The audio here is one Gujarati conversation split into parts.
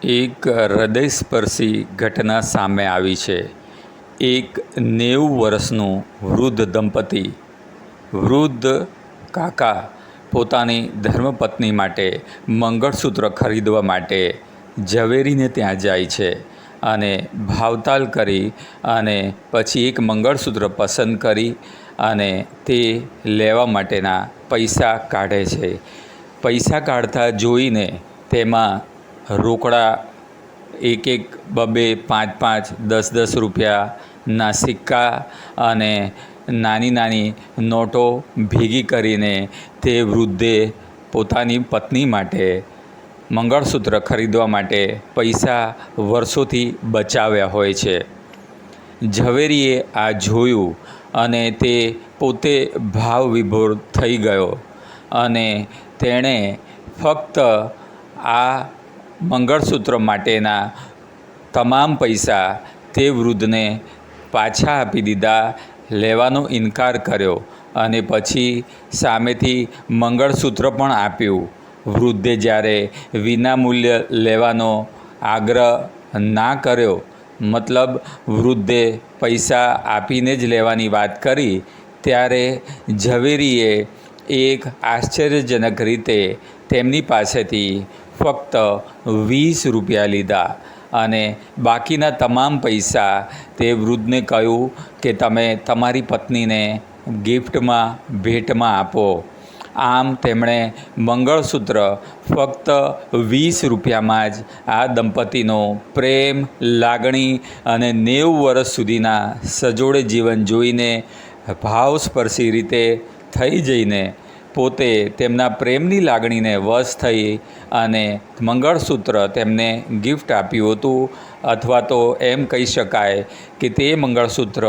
એક હૃદયસ્પર્શી ઘટના સામે આવી છે. એક 90 વર્ષનું વૃદ્ધ દંપતી, વૃદ્ધ કાકા પોતાની ધર્મપત્ની માટે મંગળસૂત્ર ખરીદવા માટે ઝવેરીને ત્યાં જાય છે અને ભાવતાલ કરી અને પછી એક મંગળસૂત્ર પસંદ કરી અને તે લેવા માટેના પૈસા કાઢે છે. પૈસા કાઢતા જોઈને તેમાં રોકડા એક બબે 5 10 રૂપિયાના સિક્કા અને નાની નોટો ભેગી કરીને તે વૃદ્ધે પોતાની પત્ની માટે મંગળસૂત્ર ખરીદવા માટે પૈસા વર્ષોથી બચાવ્યા હોય છે. ઝવેરીએ આ જોયું અને તે પોતે ભાવ વિભોર થઈ ગયો અને તેણે ફક્ત આ મંગળસૂત્ર માટેના તમામ પૈસા તે વૃદ્ધને પાછા આપી દીધા, લેવાનો ઇનકાર કર્યો અને પછી સામેથી મંગળસૂત્ર પણ આપ્યું. વૃદ્ધે જ્યારે વિનામૂલ્ય લેવાનો આગ્રહ ના કર્યો, મતલબ વૃદ્ધે પૈસા આપીને જ લેવાની વાત કરી, ત્યારે ઝવેરીએ એક આશ્ચર્યજનક રીતે તેમની પાસેથી ફક્ત 20 રૂપિયા લીધા અને બાકીના તમામ પૈસા તે વૃદ્ધને કહ્યું કે તમે તમારી પત્નીને ગિફ્ટમાં ભેટમાં આપો. આમ તેમણે મંગળસૂત્ર ફક્ત 20 રૂપિયામાં જ આ દંપતીનો પ્રેમ, લાગણી અને 90 વર્ષ સુધીના સજોડે જીવન જોઈને ભાવસ્પર્શી રીતે થઈ જઈને પોતે તેમના પ્રેમની લાગણીને વશ થઈ અને મંગળસૂત્ર તેમને ગિફ્ટ આપ્યું હતું. અથવા તો એમ કહી શકાય કે તે મંગળસૂત્ર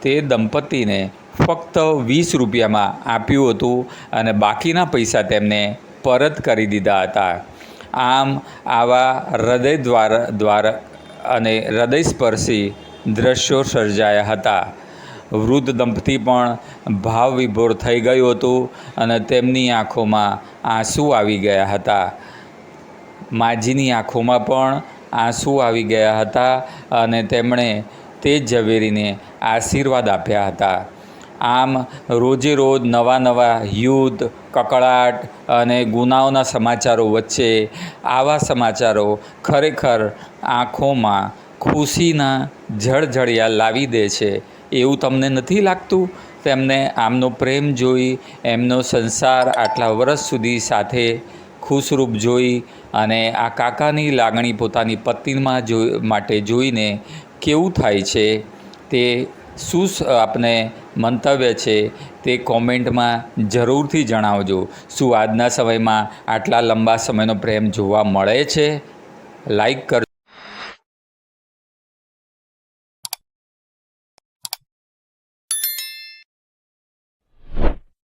તે દંપતીને ફક્ત 20 રૂપિયામાં આપ્યું હતું અને બાકીના પૈસા તેમને પરત કરી દીધા હતા. આમ આવા હૃદય અને હૃદયસ્પર્શી દૃશ્યો સર્જાયા હતા. વૃદ્ધ દંપતી પણ ભાવ વિભોર થઈ ગયું હતું અને તેમની આંખોમાં આંસુ આવી ગયા હતા. માજીની આંખોમાં પણ આંસુ આવી ગયા હતા અને તેમણે તે ઝવેરીને આશીર્વાદ આપ્યા હતા. આમ રોજે રોજ નવા યુદ્ધ, કકળાટ અને ગુનાઓના સમાચારો વચ્ચે આવા સમાચારો ખરેખર આંખોમાં ખુશીના જળજળિયા લાવી દે છે. એવું તમને નથી લાગતું? તેમને આમનો પ્રેમ જોઈ, એમનો સંસાર આટલા વર્ષ સુધી સાથે ખુશરૂપ જોઈ અને આ કાકાની લાગણી પોતાની પત્નીમાં માટે જોઈને કેવું થાય છે? તે શું આપને મંતવ્ય છે તે કોમેન્ટમાં જરૂરથી જણાવજો. શું આજના સમયમાં આટલા લંબા સમયનો પ્રેમ જોવા મળે છે? લાઈક કરજો.